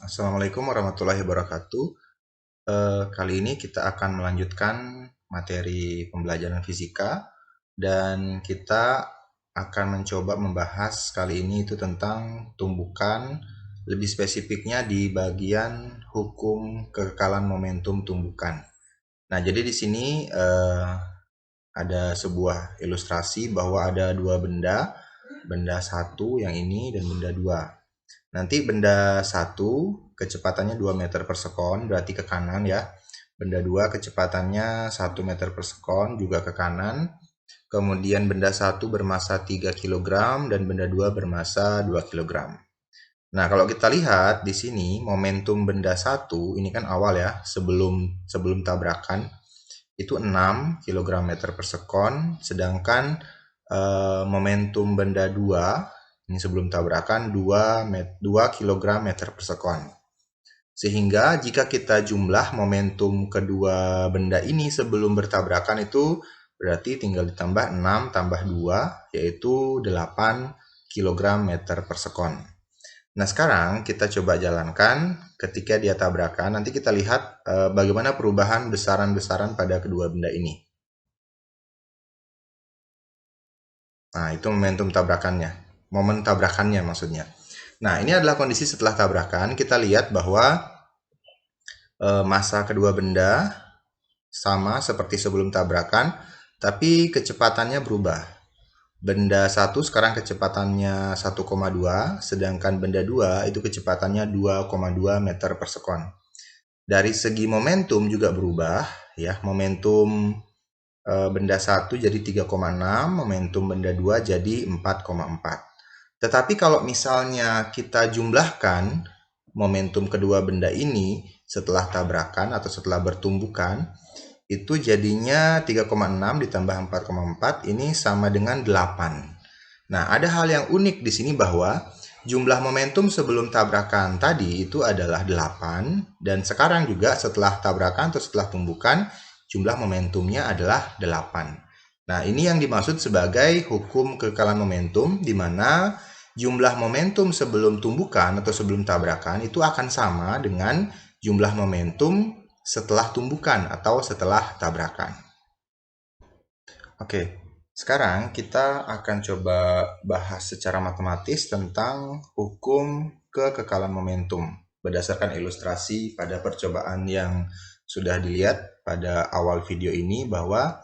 Assalamualaikum warahmatullahi wabarakatuh. Kali ini kita akan melanjutkan materi pembelajaran fisika dan kita akan mencoba membahas kali ini itu tentang tumbukan, lebih spesifiknya di bagian hukum kekekalan momentum tumbukan. Nah, jadi di sini ada sebuah ilustrasi bahwa ada dua benda satu yang ini dan benda dua. Nanti benda satu kecepatannya 2 meter per sekon, berarti ke kanan ya. Benda 2 kecepatannya 1 meter per sekon, juga ke kanan. Kemudian benda satu bermasa 3 kg dan benda 2 bermasa 2 kg. Nah, kalau kita lihat di sini momentum benda satu ini kan awal ya, sebelum tabrakan itu 6 kg meter per sekon, sedangkan momentum benda 2 ini sebelum tabrakan 2 kg meter per sekon. Sehingga jika kita jumlah momentum kedua benda ini sebelum bertabrakan itu berarti tinggal ditambah 6 tambah 2 yaitu 8 kg meter per sekon. Nah, sekarang kita coba jalankan ketika dia tabrakan. Nanti kita lihat bagaimana perubahan besaran-besaran pada kedua benda ini. Nah, itu momentum tabrakannya. Momen tabrakannya maksudnya. Nah, ini adalah kondisi setelah tabrakan. Kita lihat bahwa massa kedua benda sama seperti sebelum tabrakan, tapi kecepatannya berubah. Benda satu sekarang kecepatannya 1,2, sedangkan benda 2 itu kecepatannya 2,2 meter per sekon. Dari segi momentum juga berubah, ya. Momentum benda 1 jadi 3,6, momentum benda 2 jadi 4,4. Tetapi kalau misalnya kita jumlahkan momentum kedua benda ini setelah tabrakan atau setelah bertumbukan, itu jadinya 3,6 ditambah 4,4 ini sama dengan 8. Nah, ada hal yang unik di sini bahwa jumlah momentum sebelum tabrakan tadi itu adalah 8 dan sekarang juga setelah tabrakan atau setelah tumbukan jumlah momentumnya adalah 8. Nah, ini yang dimaksud sebagai hukum kekekalan momentum di mana jumlah momentum sebelum tumbukan atau sebelum tabrakan itu akan sama dengan jumlah momentum setelah tumbukan atau setelah tabrakan. Oke, sekarang kita akan coba bahas secara matematis tentang hukum kekekalan momentum berdasarkan ilustrasi pada percobaan yang sudah dilihat pada awal video ini bahwa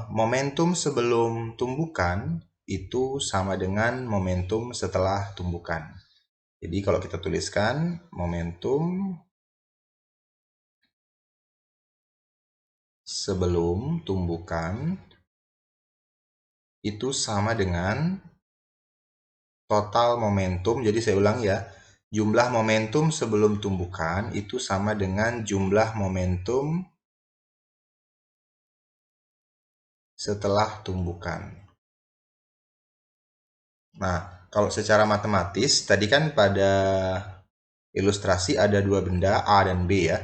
momentum sebelum tumbukan itu sama dengan momentum setelah tumbukan. Jadi kalau kita tuliskan momentum sebelum tumbukan itu sama dengan total momentum. Jadi saya ulang ya, jumlah momentum sebelum tumbukan itu sama dengan jumlah momentum setelah tumbukan. Nah, kalau secara matematis, tadi kan pada ilustrasi ada dua benda A dan B ya.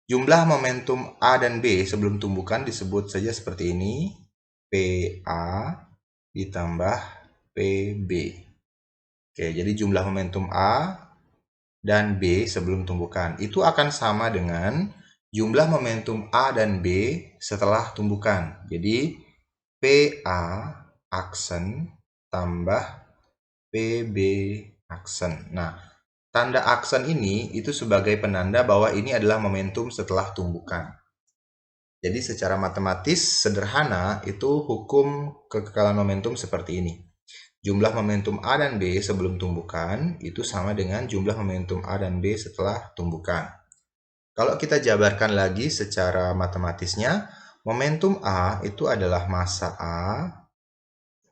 Jumlah momentum A dan B sebelum tumbukan disebut saja seperti ini, PA ditambah PB. Oke, jadi jumlah momentum A dan B sebelum tumbukan itu akan sama dengan jumlah momentum A dan B setelah tumbukan. Jadi PA aksen tambah PB aksen. Nah, tanda aksen ini itu sebagai penanda bahwa ini adalah momentum setelah tumbukan. Jadi secara matematis sederhana itu hukum kekekalan momentum seperti ini. Jumlah momentum A dan B sebelum tumbukan itu sama dengan jumlah momentum A dan B setelah tumbukan. Kalau kita jabarkan lagi secara matematisnya, momentum A itu adalah massa A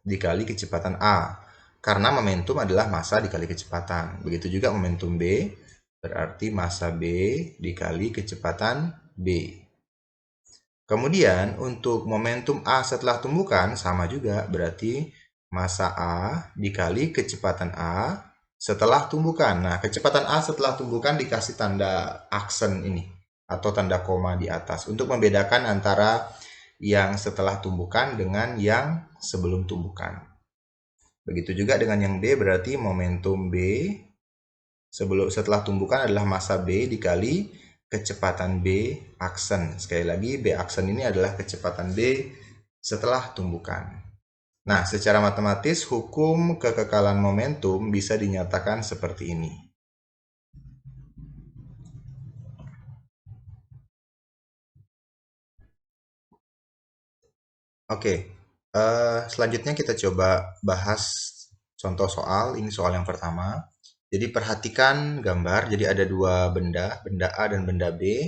dikali kecepatan A. Karena momentum adalah massa dikali kecepatan. Begitu juga momentum B, berarti massa B dikali kecepatan B. Kemudian untuk momentum A setelah tumbukan sama juga, berarti massa A dikali kecepatan A setelah tumbukan. Nah, kecepatan A setelah tumbukan dikasih tanda aksen ini atau tanda koma di atas untuk membedakan antara yang setelah tumbukan dengan yang sebelum tumbukan. Begitu juga dengan yang B, berarti momentum B setelah tumbukan adalah massa B dikali kecepatan B aksen. Sekali lagi, B aksen ini adalah kecepatan B setelah tumbukan. Nah, secara matematis, hukum kekekalan momentum bisa dinyatakan seperti ini. Oke, selanjutnya kita coba bahas contoh soal. Ini soal yang pertama. Jadi perhatikan gambar. Jadi ada dua benda, benda A dan benda B,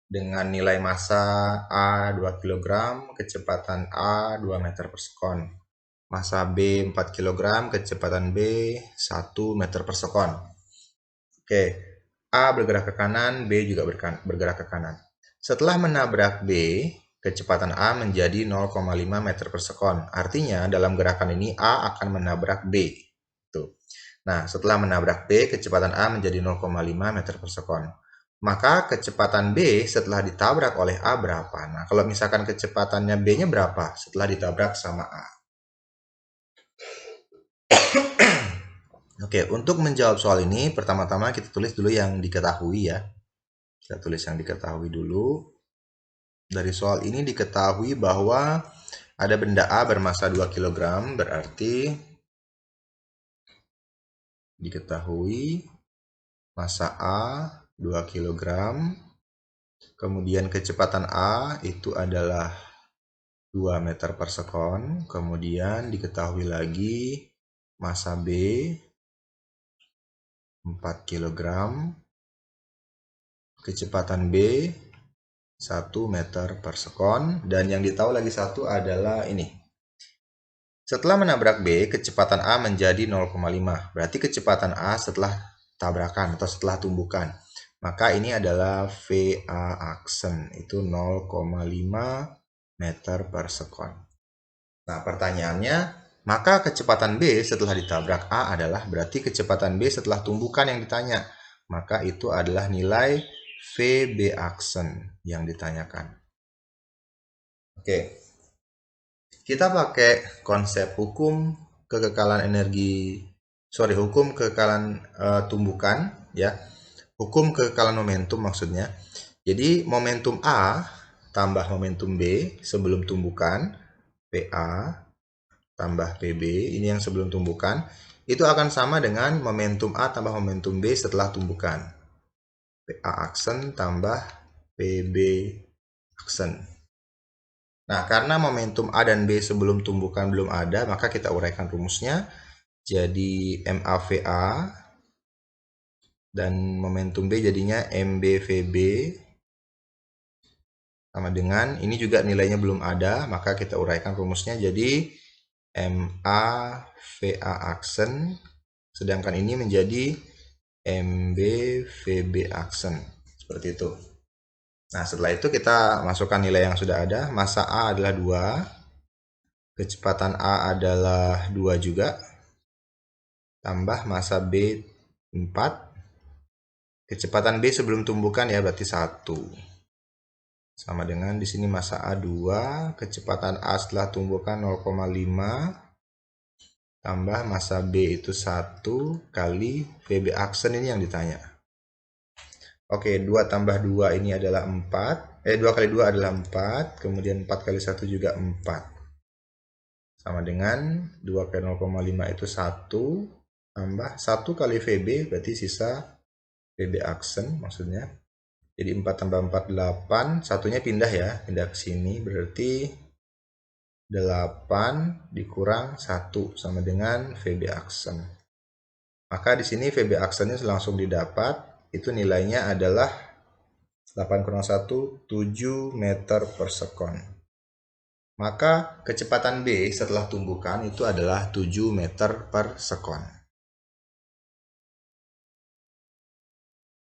dengan nilai massa A 2 kg, kecepatan A 2 meter per sekon. Massa B 4 kg, kecepatan B 1 meter per sekon. Oke, A bergerak ke kanan, B juga bergerak ke kanan. Setelah menabrak B, kecepatan A menjadi 0,5 meter per sekon. Artinya dalam gerakan ini A akan menabrak B. Tuh. Nah, setelah menabrak B, kecepatan A menjadi 0,5 meter per sekon. Maka kecepatan B setelah ditabrak oleh A berapa? Nah, kalau misalkan kecepatannya B-nya berapa setelah ditabrak sama A? Oke, untuk menjawab soal ini, pertama-tama kita tulis dulu yang diketahui ya. Kita tulis yang diketahui dulu. Dari soal ini diketahui bahwa ada benda A bermassa 2 kg, berarti diketahui massa A 2 kg, kemudian kecepatan A itu adalah 2 meter per sekon, kemudian diketahui lagi massa B 4 kg, kecepatan B 1 meter per sekon, dan yang ditahu lagi satu adalah ini. Setelah menabrak B, kecepatan A menjadi 0,5. Berarti kecepatan A setelah tabrakan atau setelah tumbukan. Maka ini adalah VA aksen, itu 0,5 meter per sekon. Nah, pertanyaannya, maka kecepatan B setelah ditabrak A adalah, berarti kecepatan B setelah tumbukan yang ditanya. Maka itu adalah nilai VB aksen yang ditanyakan. Oke. Kita pakai konsep hukum kekekalan hukum kekekalan tumbukan ya. Hukum kekekalan momentum maksudnya. Jadi momentum A tambah momentum B sebelum tumbukan, PA tambah PB, ini yang sebelum tumbukan, itu akan sama dengan momentum A tambah momentum B setelah tumbukan. PA aksen tambah PB aksen. Nah, karena momentum A dan B sebelum tumbukan belum ada, maka kita uraikan rumusnya. Jadi MAVA dan momentum B jadinya MBVB sama dengan, ini juga nilainya belum ada, maka kita uraikan rumusnya jadi MAVA aksen, sedangkan ini menjadi MBVB aksen. Seperti itu. Nah, setelah itu kita masukkan nilai yang sudah ada. Massa A adalah 2, kecepatan A adalah 2 juga, tambah massa B 4, kecepatan B sebelum tumbukan ya berarti 1. Sama dengan di sini massa A 2, kecepatan A setelah tumbukan 0,5, tambah massa B itu 1 kali VB aksen, ini yang ditanya. Oke, 2 tambah 2 ini adalah 4. 2 kali 2 adalah 4, kemudian 4 kali 1 juga 4. Sama dengan 2 kali 0,5 itu 1, tambah 1 kali VB, berarti sisa VB aksen maksudnya. Jadi 4 tambah 4, 8. Satunya pindah ya, pindah ke sini. Berarti 8 dikurang 1 sama dengan VB aksen. Maka di sini VB aksennya langsung didapat. Itu nilainya adalah 8 kurang 1, 7 meter per sekon. Maka kecepatan B setelah tumbukan itu adalah 7 meter per sekon.